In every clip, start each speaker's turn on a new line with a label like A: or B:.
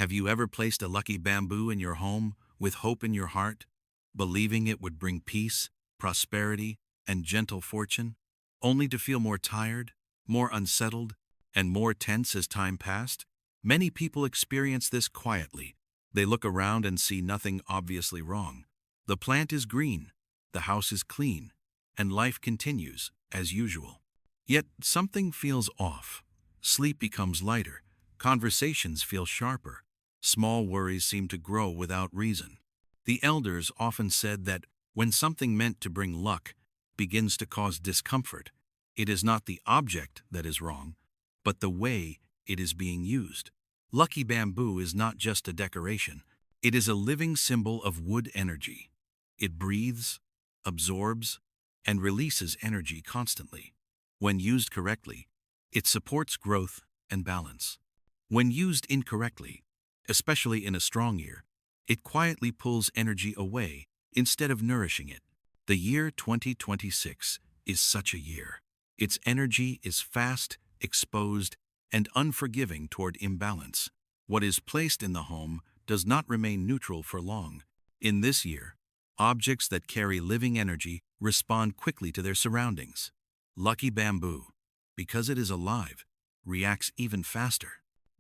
A: Have you ever placed a lucky bamboo in your home with hope in your heart, believing it would bring peace, prosperity, and gentle fortune, only to feel more tired, more unsettled, and more tense as time passed? Many people experience this quietly. They look around and see nothing obviously wrong. The plant is green, the house is clean, and life continues as usual. Yet something feels off. Sleep becomes lighter, conversations feel sharper, small worries seem to grow without reason. The elders often said that when something meant to bring luck begins to cause discomfort, it is not the object that is wrong, but the way it is being used. Lucky bamboo is not just a decoration, it is a living symbol of wood energy. It breathes, absorbs, and releases energy constantly. When used correctly, it supports growth and balance. When used incorrectly, especially in a strong year, it quietly pulls energy away instead of nourishing it. The year 2026 is such a year. Its energy is fast, exposed, and unforgiving toward imbalance. What is placed in the home does not remain neutral for long. In this year, objects that carry living energy respond quickly to their surroundings. Lucky bamboo, because it is alive, reacts even faster.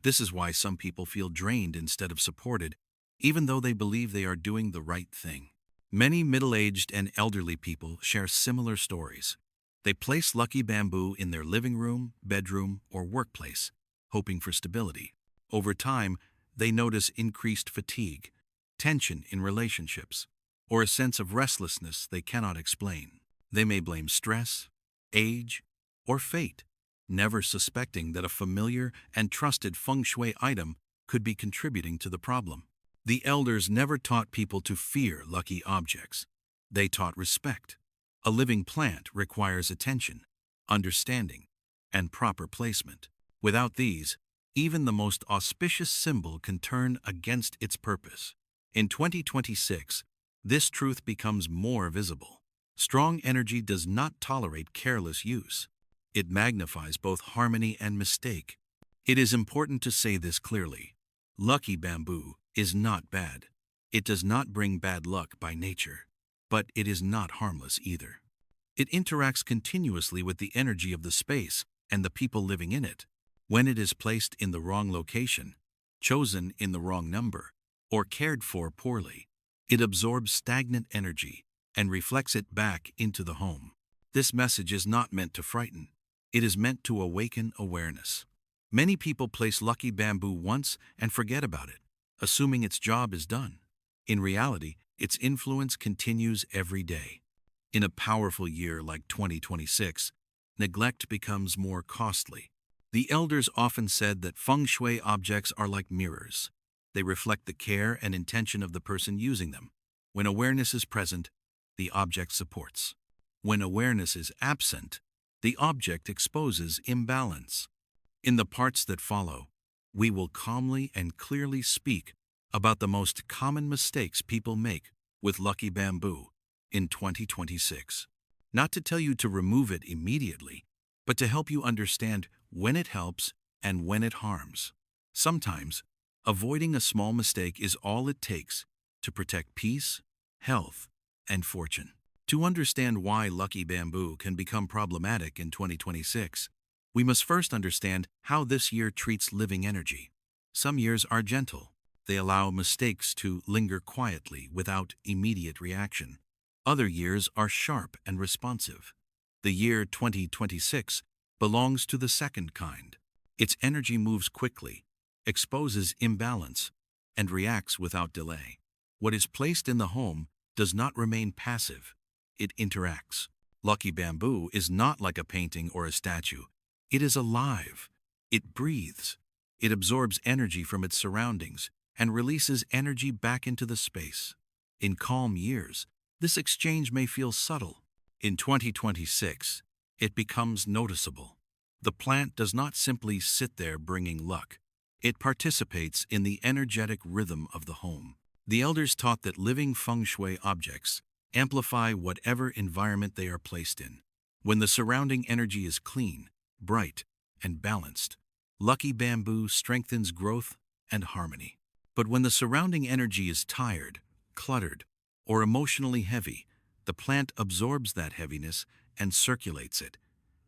A: This is why some people feel drained instead of supported, even though they believe they are doing the right thing. Many middle-aged and elderly people share similar stories. They place lucky bamboo in their living room, bedroom, or workplace, hoping for stability. Over time, they notice increased fatigue, tension in relationships, or a sense of restlessness they cannot explain. They may blame stress, age, or fate, never suspecting that a familiar and trusted Feng Shui item could be contributing to the problem. The elders never taught people to fear lucky objects. They taught respect. A living plant requires attention, understanding, and proper placement. Without these, even the most auspicious symbol can turn against its purpose. In 2026, this truth becomes more visible. Strong energy does not tolerate careless use. It magnifies both harmony and mistake. It is important to say this clearly. Lucky bamboo is not bad. It does not bring bad luck by nature, but it is not harmless either. It interacts continuously with the energy of the space and the people living in it. When it is placed in the wrong location, chosen in the wrong number, or cared for poorly, it absorbs stagnant energy and reflects it back into the home. This message is not meant to frighten. It is meant to awaken awareness. Many people place lucky bamboo once and forget about it, assuming its job is done. In reality, its influence continues every day. In a powerful year like 2026, neglect becomes more costly. The elders often said that Feng Shui objects are like mirrors. They reflect the care and intention of the person using them. When awareness is present, the object supports. When awareness is absent, the object exposes imbalance. In the parts that follow, we will calmly and clearly speak about the most common mistakes people make with lucky bamboo in 2026. Not to tell you to remove it immediately, but to help you understand when it helps and when it harms. Sometimes, avoiding a small mistake is all it takes to protect peace, health, and fortune. To understand why lucky bamboo can become problematic in 2026, we must first understand how this year treats living energy. Some years are gentle. They allow mistakes to linger quietly without immediate reaction. Other years are sharp and responsive. The year 2026 belongs to the second kind. Its energy moves quickly, exposes imbalance, and reacts without delay. What is placed in the home does not remain passive. It interacts. Lucky bamboo is not like a painting or a statue. It is alive. It breathes. It absorbs energy from its surroundings and releases energy back into the space. In calm years, this exchange may feel subtle. In 2026, it becomes noticeable. The plant does not simply sit there bringing luck. It participates in the energetic rhythm of the home. The elders taught that living Feng Shui objects amplify whatever environment they are placed in. When the surrounding energy is clean, bright, and balanced, lucky bamboo strengthens growth and harmony. But when the surrounding energy is tired, cluttered, or emotionally heavy, the plant absorbs that heaviness and circulates it.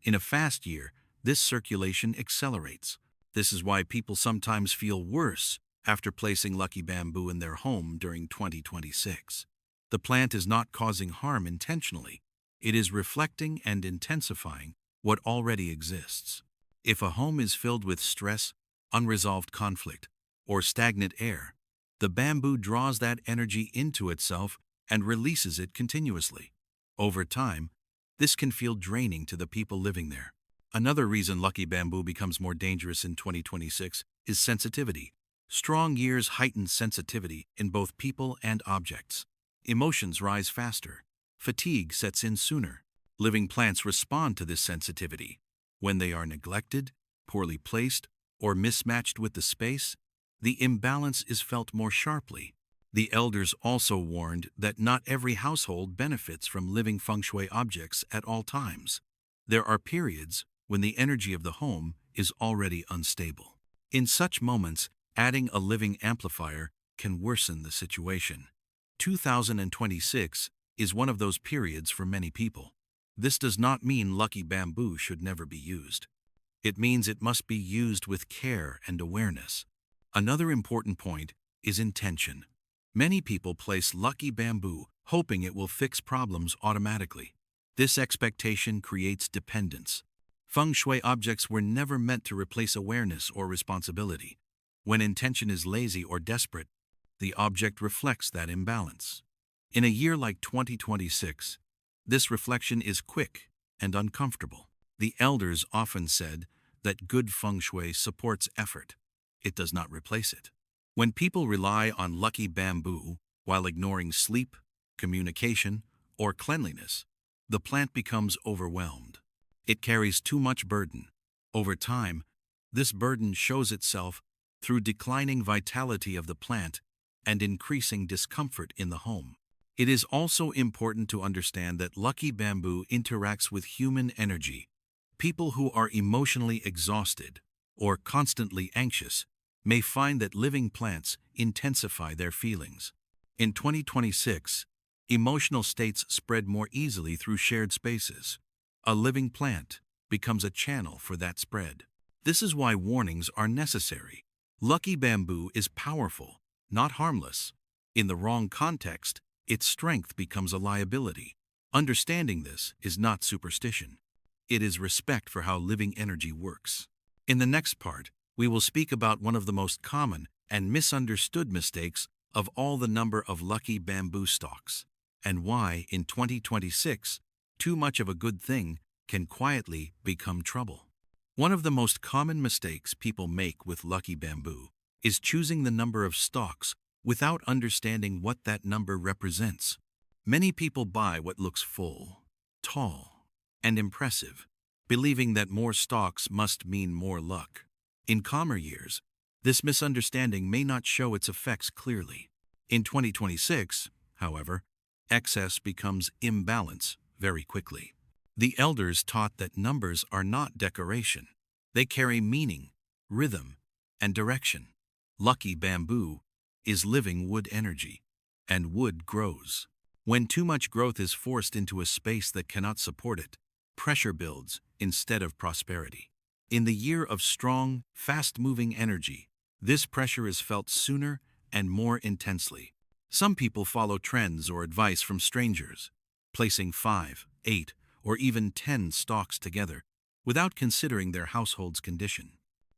A: In a fast year, this circulation accelerates. This is why people sometimes feel worse after placing lucky bamboo in their home during 2026. The plant is not causing harm intentionally. It is reflecting and intensifying what already exists. If a home is filled with stress, unresolved conflict, or stagnant air, the bamboo draws that energy into itself and releases it continuously. Over time, this can feel draining to the people living there. Another reason lucky bamboo becomes more dangerous in 2026 is sensitivity. Strong years heighten sensitivity in both people and objects. Emotions rise faster. Fatigue sets in sooner. Living plants respond to this sensitivity. When they are neglected, poorly placed, or mismatched with the space, the imbalance is felt more sharply. The elders also warned that not every household benefits from living feng shui objects at all times. There are periods when the energy of the home is already unstable. In such moments, adding a living amplifier can worsen the situation. 2026 is one of those periods for many people. This does not mean lucky bamboo should never be used. It means it must be used with care and awareness. Another important point is intention. Many people place lucky bamboo hoping it will fix problems automatically. This expectation creates dependence. Feng shui objects were never meant to replace awareness or responsibility. When intention is lazy or desperate, the object reflects that imbalance. In a year like 2026, this reflection is quick and uncomfortable. The elders often said that good feng shui supports effort. It does not replace it. When people rely on lucky bamboo while ignoring sleep, communication, or cleanliness, the plant becomes overwhelmed. It carries too much burden. Over time, this burden shows itself through declining vitality of the plant and increasing discomfort in the home. It is also important to understand that lucky bamboo interacts with human energy. People who are emotionally exhausted or constantly anxious may find that living plants intensify their feelings. In 2026, emotional states spread more easily through shared spaces. A living plant becomes a channel for that spread. This is why warnings are necessary. Lucky bamboo is powerful, not harmless. In the wrong context, its strength becomes a liability. Understanding this is not superstition. It is respect for how living energy works. In the next part, we will speak about one of the most common and misunderstood mistakes of all the number of lucky bamboo stalks, and why in 2026, too much of a good thing can quietly become trouble. One of the most common mistakes people make with lucky bamboo is choosing the number of stalks without understanding what that number represents. Many people buy what looks full, tall, and impressive, believing that more stalks must mean more luck. In calmer years, this misunderstanding may not show its effects clearly. In 2026, however, excess becomes imbalance very quickly. The elders taught that numbers are not decoration. They carry meaning, rhythm, and direction. Lucky bamboo is living wood energy, and wood grows. When too much growth is forced into a space that cannot support it, pressure builds instead of prosperity. In the year of strong, fast-moving energy, this pressure is felt sooner and more intensely. Some people follow trends or advice from strangers, placing 5, 8, or even 10 stalks together without considering their household's condition.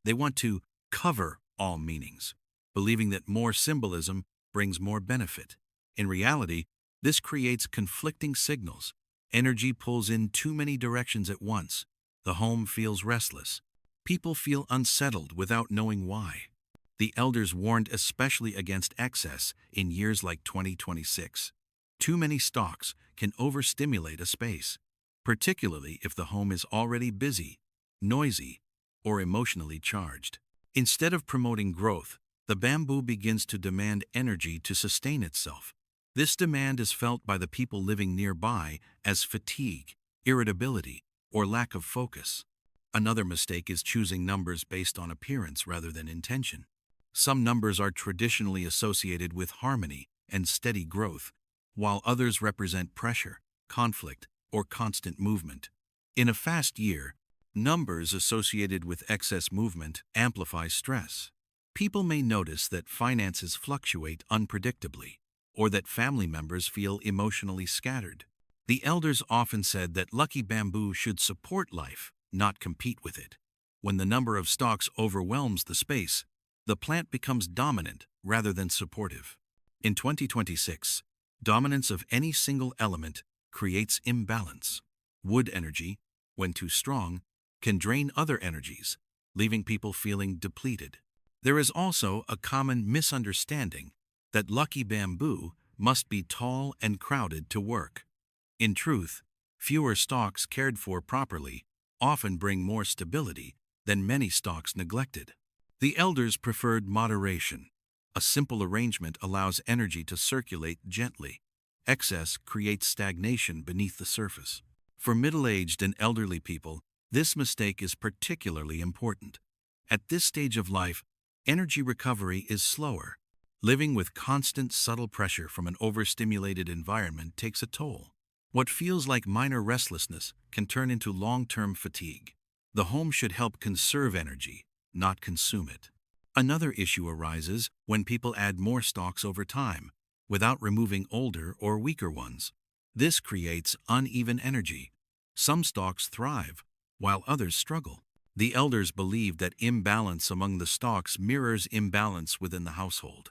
A: They want to cover all meanings, believing that more symbolism brings more benefit. In reality, this creates conflicting signals. Energy pulls in too many directions at once. The home feels restless. People feel unsettled without knowing why. The elders warned especially against excess in years like 2026. Too many stalks can overstimulate a space, particularly if the home is already busy, noisy, or emotionally charged. Instead of promoting growth, the bamboo begins to demand energy to sustain itself. This demand is felt by the people living nearby as fatigue, irritability, or lack of focus. Another mistake is choosing numbers based on appearance rather than intention. Some numbers are traditionally associated with harmony and steady growth, while others represent pressure, conflict, or constant movement. In a fast year, numbers associated with excess movement amplify stress. People may notice that finances fluctuate unpredictably, or that family members feel emotionally scattered. The elders often said that lucky bamboo should support life, not compete with it. When the number of stalks overwhelms the space, the plant becomes dominant rather than supportive. In 2026, dominance of any single element creates imbalance. Wood energy, when too strong, can drain other energies, leaving people feeling depleted. There is also a common misunderstanding that lucky bamboo must be tall and crowded to work. In truth, fewer stalks cared for properly often bring more stability than many stalks neglected. The elders preferred moderation. A simple arrangement allows energy to circulate gently. Excess creates stagnation beneath the surface. For middle-aged and elderly people, this mistake is particularly important. At this stage of life, energy recovery is slower. Living with constant subtle pressure from an overstimulated environment takes a toll. What feels like minor restlessness can turn into long-term fatigue. The home should help conserve energy, not consume it. Another issue arises when people add more stalks over time, without removing older or weaker ones. This creates uneven energy. Some stalks thrive, while others struggle. The elders believe that imbalance among the stalks mirrors imbalance within the household.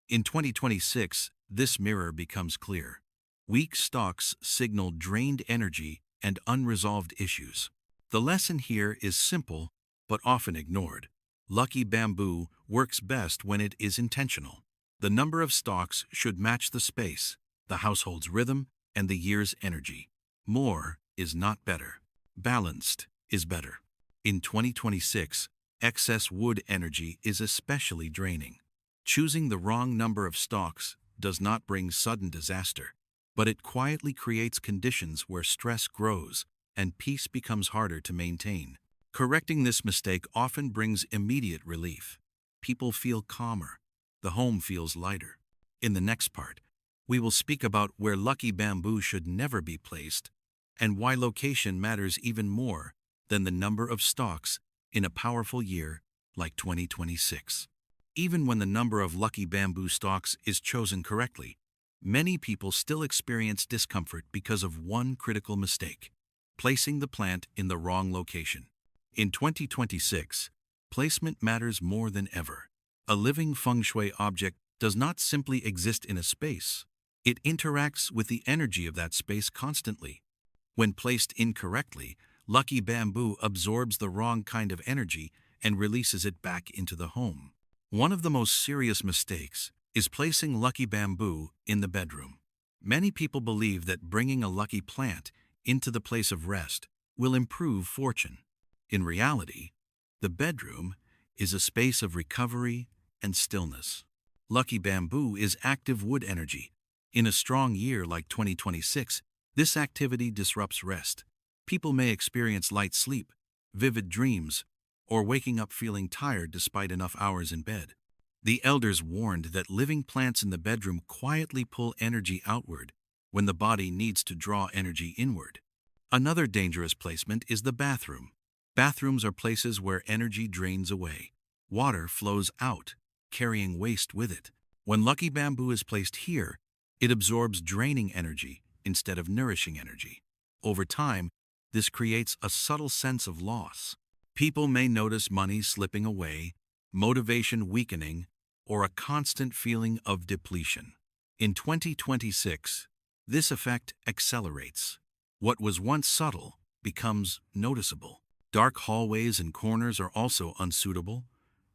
A: In 2026, this mirror becomes clear. Weak stalks signal drained energy and unresolved issues. The lesson here is simple, but often ignored. Lucky bamboo works best when it is intentional. The number of stalks should match the space, the household's rhythm, and the year's energy. More is not better. Balanced is better. In 2026, excess wood energy is especially draining. Choosing the wrong number of stalks does not bring sudden disaster, but it quietly creates conditions where stress grows and peace becomes harder to maintain. Correcting this mistake often brings immediate relief. People feel calmer. The home feels lighter. In the next part, we will speak about where lucky bamboo should never be placed and why location matters even more than the number of stalks in a powerful year like 2026. Even when the number of lucky bamboo stalks is chosen correctly, many people still experience discomfort because of one critical mistake: placing the plant in the wrong location. In 2026, placement matters more than ever. A living Feng Shui object does not simply exist in a space. It interacts with the energy of that space constantly. When placed incorrectly, lucky bamboo absorbs the wrong kind of energy and releases it back into the home. One of the most serious mistakes is placing lucky bamboo in the bedroom. Many people believe that bringing a lucky plant into the place of rest will improve fortune. In reality, the bedroom is a space of recovery and stillness. Lucky bamboo is active wood energy. In a strong year like 2026, this activity disrupts rest. People may experience light sleep, vivid dreams, or waking up feeling tired despite enough hours in bed. The elders warned that living plants in the bedroom quietly pull energy outward when the body needs to draw energy inward. Another dangerous placement is the bathroom. Bathrooms are places where energy drains away. Water flows out, carrying waste with it. When lucky bamboo is placed here, it absorbs draining energy instead of nourishing energy. Over time, this creates a subtle sense of loss. People may notice money slipping away, motivation weakening, or a constant feeling of depletion. In 2026, this effect accelerates. What was once subtle becomes noticeable. Dark hallways and corners are also unsuitable.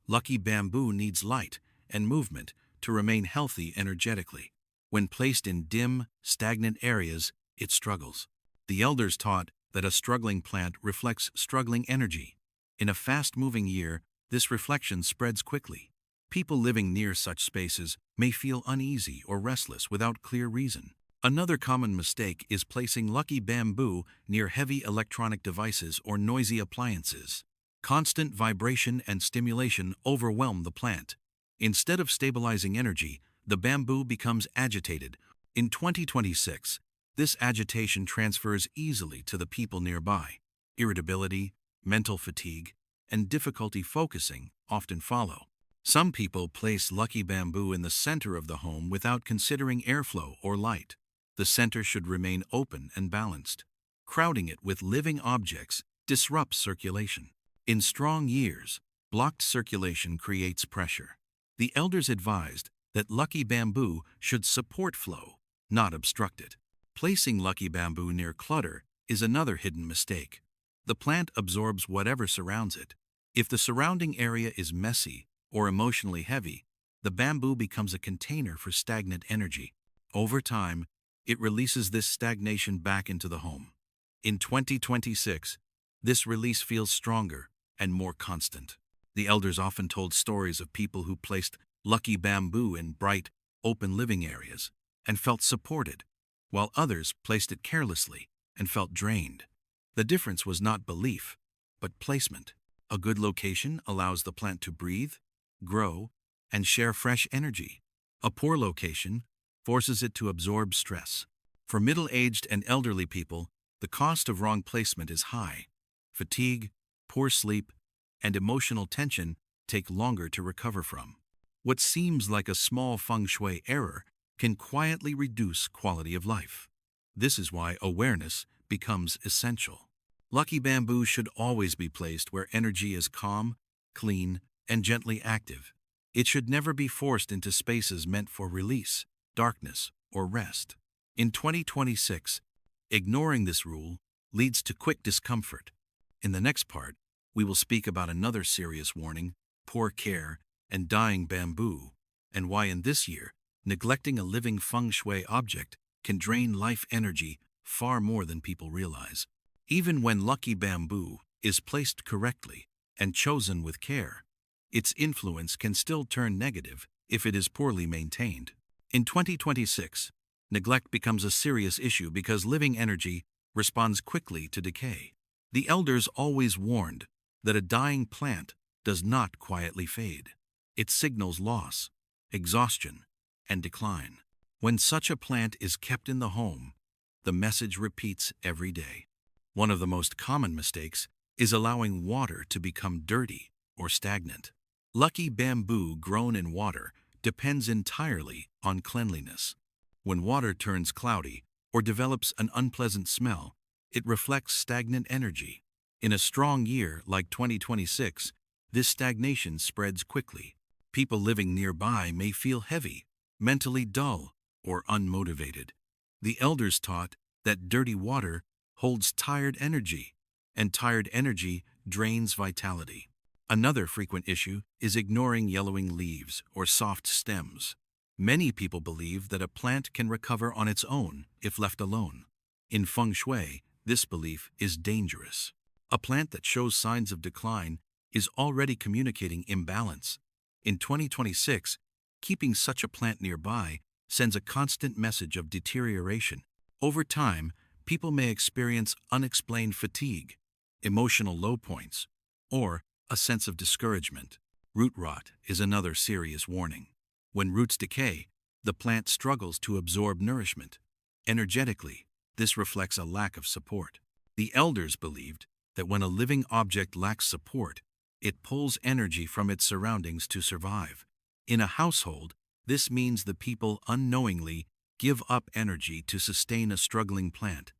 A: Lucky bamboo needs light and movement to remain healthy energetically. When placed in dim, stagnant areas, it struggles. The elders taught that a struggling plant reflects struggling energy. In a fast-moving year, this reflection spreads quickly. People living near such spaces may feel uneasy or restless without clear reason. Another common mistake is placing lucky bamboo near heavy electronic devices or noisy appliances. Constant vibration and stimulation overwhelm the plant. Instead of stabilizing energy, the bamboo becomes agitated. In 2026, this agitation transfers easily to the people nearby. Irritability, mental fatigue, and difficulty focusing often follow. Some people place lucky bamboo in the center of the home without considering airflow or light. The center should remain open and balanced. Crowding it with living objects disrupts circulation. In strong years, blocked circulation creates pressure. The elders advised that lucky bamboo should support flow, not obstruct it. Placing lucky bamboo near clutter is another hidden mistake. The plant absorbs whatever surrounds it. If the surrounding area is messy or emotionally heavy, the bamboo becomes a container for stagnant energy. Over time, it releases this stagnation back into the home. In 2026, this release feels stronger and more constant. The elders often told stories of people who placed lucky bamboo in bright, open living areas and felt supported, while others placed it carelessly and felt drained. The difference was not belief, but placement. A good location allows the plant to breathe, grow, and share fresh energy. A poor location forces it to absorb stress. For middle-aged and elderly people, the cost of wrong placement is high. Fatigue, poor sleep, and emotional tension take longer to recover from. What seems like a small feng shui error can quietly reduce quality of life. This is why awareness becomes essential. Lucky bamboo should always be placed where energy is calm, clean, and gently active. It should never be forced into spaces meant for release, darkness, or rest. In 2026, ignoring this rule leads to quick discomfort. In the next part, we will speak about another serious warning, poor care, and dying bamboo, and why in this year, neglecting a living feng shui object can drain life energy far more than people realize. Even when lucky bamboo is placed correctly and chosen with care, its influence can still turn negative if it is poorly maintained. In 2026, neglect becomes a serious issue because living energy responds quickly to decay. The elders always warned that a dying plant does not quietly fade. It signals loss, exhaustion, and decline. When such a plant is kept in the home, the message repeats every day. One of the most common mistakes is allowing water to become dirty or stagnant. Lucky bamboo grown in water depends entirely on cleanliness. When water turns cloudy or develops an unpleasant smell, it reflects stagnant energy. In a strong year like 2026, this stagnation spreads quickly. People living nearby may feel heavy, mentally dull, or unmotivated. The elders taught that dirty water holds tired energy, and tired energy drains vitality. Another frequent issue is ignoring yellowing leaves or soft stems. Many people believe that a plant can recover on its own if left alone. In feng shui, this belief is dangerous. A plant that shows signs of decline is already communicating imbalance. In 2026, keeping such a plant nearby sends a constant message of deterioration. Over time, people may experience unexplained fatigue, emotional low points, or a sense of discouragement. Root rot is another serious warning. When roots decay, the plant struggles to absorb nourishment. Energetically, this reflects a lack of support. The elders believed that when a living object lacks support, it pulls energy from its surroundings to survive. In a household, this means the people unknowingly give up energy to sustain a struggling plant.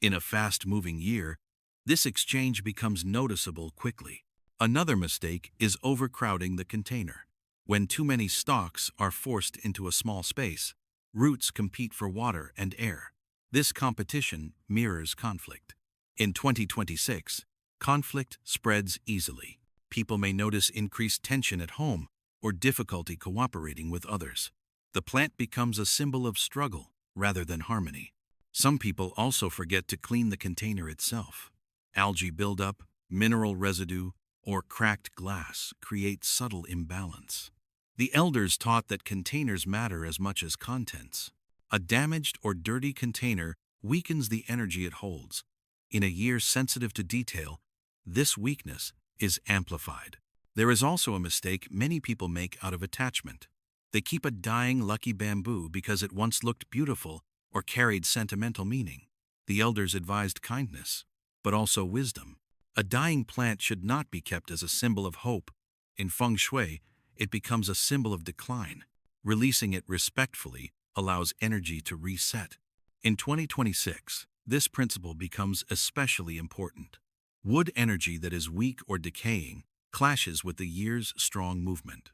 A: In a fast-moving year, this exchange becomes noticeable quickly. Another mistake is overcrowding the container. When too many stalks are forced into a small space, roots compete for water and air. This competition mirrors conflict. In 2026, conflict spreads easily. People may notice increased tension at home or difficulty cooperating with others. The plant becomes a symbol of struggle rather than harmony. Some people also forget to clean the container itself. Algae buildup, mineral residue, or cracked glass create subtle imbalance. The elders taught that containers matter as much as contents. A damaged or dirty container weakens the energy it holds. In a year sensitive to detail, this weakness is amplified. There is also a mistake many people make out of attachment. They keep a dying lucky bamboo because it once looked beautiful or carried sentimental meaning. The elders advised kindness, but also wisdom. A dying plant should not be kept as a symbol of hope. In Feng Shui, it becomes a symbol of decline. Releasing it respectfully allows energy to reset. In 2026, this principle becomes especially important. Wood energy that is weak or decaying clashes with the year's strong movement.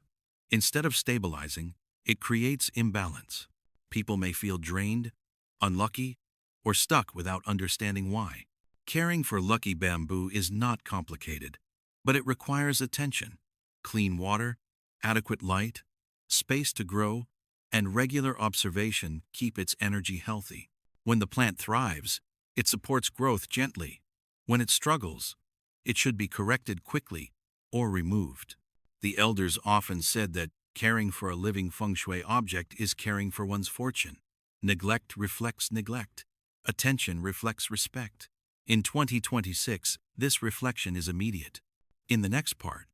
A: Instead of stabilizing, it creates imbalance. People may feel drained, unlucky, or stuck without understanding why. Caring for lucky bamboo is not complicated, but it requires attention, clean water, adequate light, space to grow, and regular observation keep its energy healthy. When the plant thrives, it supports growth gently. When it struggles, it should be corrected quickly or removed. The elders often said that caring for a living feng shui object is caring for one's fortune. Neglect reflects neglect. Attention reflects respect. In 2026, this reflection is immediate. In the next part,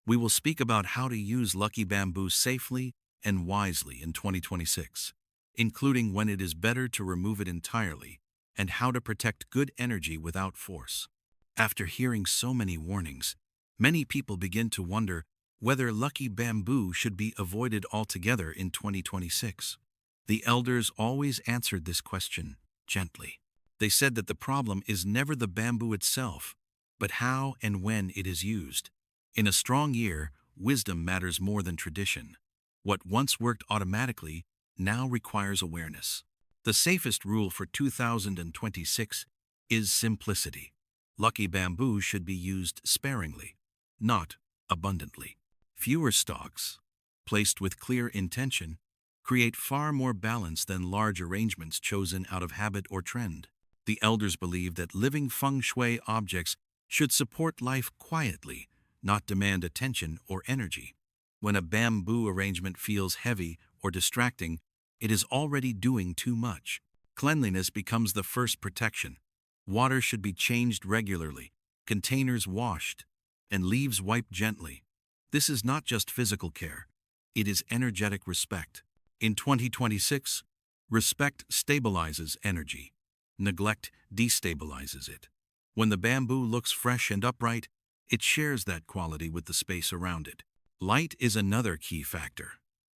A: we will speak about how to use lucky bamboo safely and wisely in 2026, including when it is better to remove it entirely and how to protect good energy without force. After hearing so many warnings, many people begin to wonder whether lucky bamboo should be avoided altogether in 2026. The elders always answered this question gently. They said that the problem is never the bamboo itself, but how and when it is used. In a strong year, wisdom matters more than tradition. What once worked automatically now requires awareness. The safest rule for 2026 is simplicity. Lucky bamboo should be used sparingly, not abundantly. Fewer stalks, placed with clear intention, create far more balance than large arrangements chosen out of habit or trend. The elders believe that living feng shui objects should support life quietly, not demand attention or energy. When a bamboo arrangement feels heavy or distracting, it is already doing too much. Cleanliness becomes the first protection. Water should be changed regularly, containers washed, and leaves wiped gently. This is not just physical care, it is energetic respect. In 2026, respect stabilizes energy. Neglect destabilizes it. When the bamboo looks fresh and upright, it shares that quality with the space around it. Light is another key factor.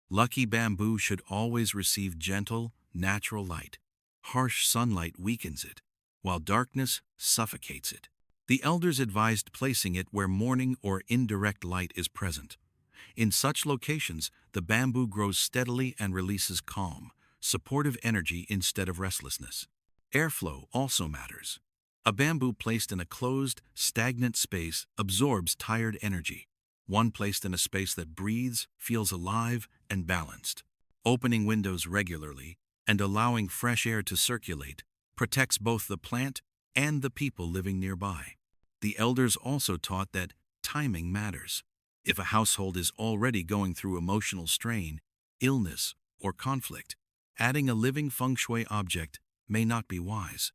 A: Lucky bamboo should always receive gentle, natural light. Harsh sunlight weakens it, while darkness suffocates it. The elders advised placing it where morning or indirect light is present. In such locations, the bamboo grows steadily and releases calm, supportive energy instead of restlessness. Airflow also matters. A bamboo placed in a closed, stagnant space absorbs tired energy. One placed in a space that breathes feels alive and balanced. Opening windows regularly and allowing fresh air to circulate protects both the plant and the people living nearby. The elders also taught that timing matters. If a household is already going through emotional strain, illness, or conflict, adding a living feng shui object may not be wise.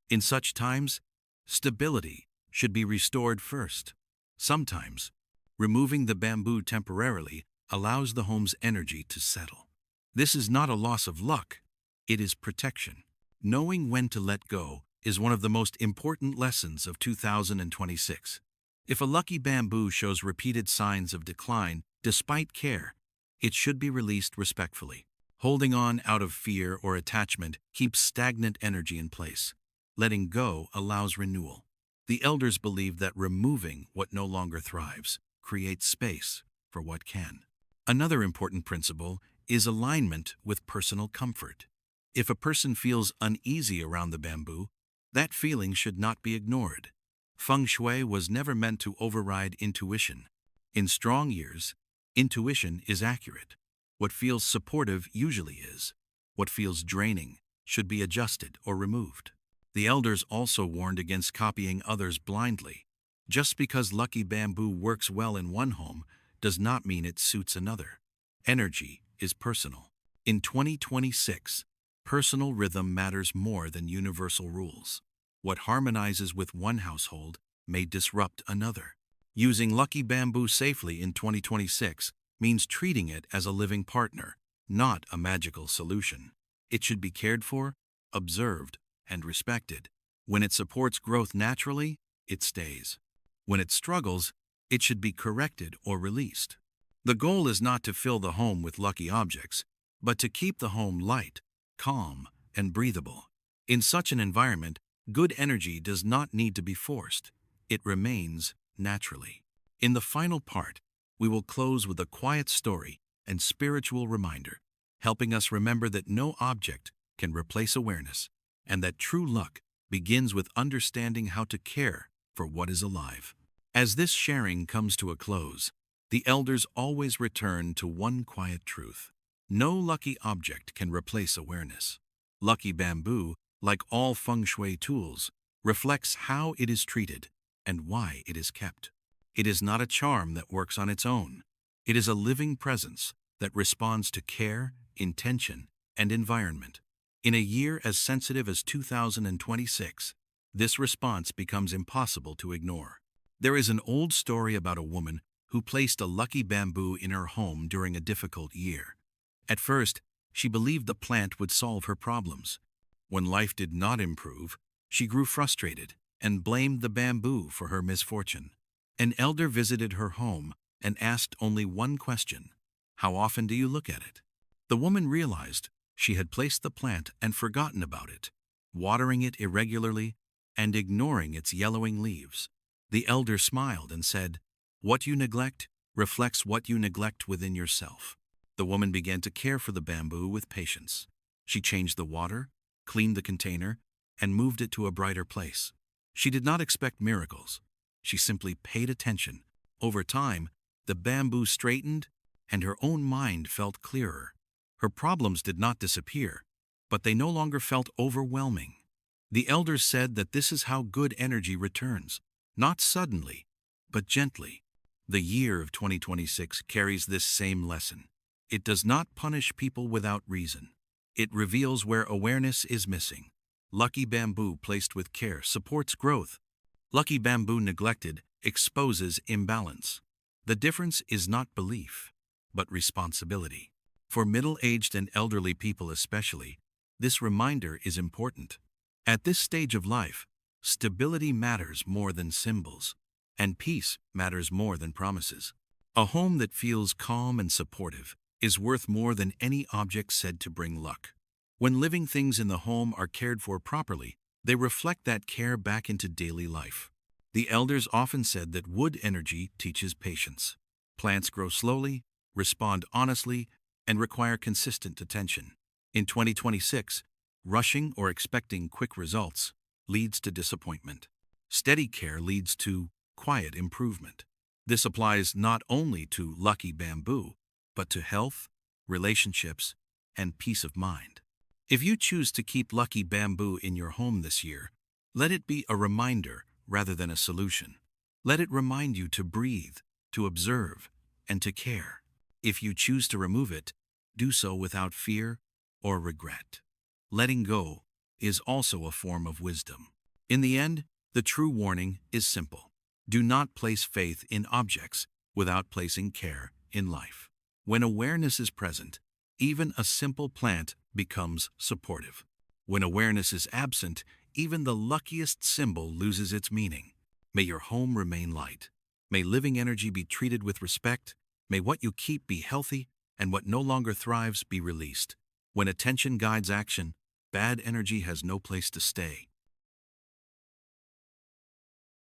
A: In such times, stability should be restored first. Sometimes, removing the bamboo temporarily allows the home's energy to settle. This is not a loss of luck, it is protection. Knowing when to let go is one of the most important lessons of 2026. If a lucky bamboo shows repeated signs of decline despite care, it should be released respectfully. Holding on out of fear or attachment keeps stagnant energy in place. Letting go allows renewal. The elders believe that removing what no longer thrives creates space for what can. Another important principle is alignment with personal comfort. If a person feels uneasy around the bamboo, that feeling should not be ignored. Feng Shui was never meant to override intuition. In strong years, intuition is accurate. What feels supportive usually is. What feels draining should be adjusted or removed. The elders also warned against copying others blindly. Just because lucky bamboo works well in one home does not mean it suits another. Energy is personal. In 2026, personal rhythm matters more than universal rules. What harmonizes with one household may disrupt another. Using lucky bamboo safely in 2026 means treating it as a living partner, not a magical solution. It should be cared for, observed, and respected. When it supports growth naturally, it stays. When it struggles, it should be corrected or released. The goal is not to fill the home with lucky objects, but to keep the home light, calm, and breathable. In such an environment, good energy does not need to be forced. It remains naturally. In the final part, we will close with a quiet story and spiritual reminder, helping us remember that no object can replace awareness, and that true luck begins with understanding how to care for what is alive. As this sharing comes to a close, the elders always return to one quiet truth. No lucky object can replace awareness. Lucky bamboo, like all Feng Shui tools, reflects how it is treated and why it is kept. It is not a charm that works on its own. It is a living presence that responds to care, intention, and environment. In a year as sensitive as 2026, this response becomes impossible to ignore. There is an old story about a woman who placed a lucky bamboo in her home during a difficult year. At first, she believed the plant would solve her problems. When life did not improve, she grew frustrated and blamed the bamboo for her misfortune. An elder visited her home and asked only one question: "How often do you look at it?" The woman realized she had placed the plant and forgotten about it, watering it irregularly and ignoring its yellowing leaves. The elder smiled and said, "What you neglect reflects what you neglect within yourself." The woman began to care for the bamboo with patience. She changed the water, cleaned the container, and moved it to a brighter place. She did not expect miracles. She simply paid attention. Over time, the bamboo straightened, and her own mind felt clearer. Her problems did not disappear, but they no longer felt overwhelming. The elders said that this is how good energy returns, not suddenly, but gently. The year of 2026 carries this same lesson. It does not punish people without reason. It reveals where awareness is missing. Lucky bamboo placed with care supports growth. Lucky bamboo neglected exposes imbalance. The difference is not belief, but responsibility. For middle-aged and elderly people especially, this reminder is important. At this stage of life, stability matters more than symbols, and peace matters more than promises. A home that feels calm and supportive is worth more than any object said to bring luck. When living things in the home are cared for properly, they reflect that care back into daily life. The elders often said that wood energy teaches patience. Plants grow slowly, respond honestly, and require consistent attention. In 2026, rushing or expecting quick results leads to disappointment. Steady care leads to quiet improvement. This applies not only to lucky bamboo, but to health, relationships, and peace of mind. If you choose to keep lucky bamboo in your home this year, let it be a reminder rather than a solution. Let it remind you to breathe, to observe, and to care. If you choose to remove it, do so without fear or regret. Letting go is also a form of wisdom. In the end, the true warning is simple. Do not place faith in objects without placing care in life. When awareness is present, even a simple plant becomes supportive. When awareness is absent, even the luckiest symbol loses its meaning. May your home remain light. May living energy be treated with respect. May what you keep be healthy, and what no longer thrives be released. When attention guides action, bad energy has no place to stay.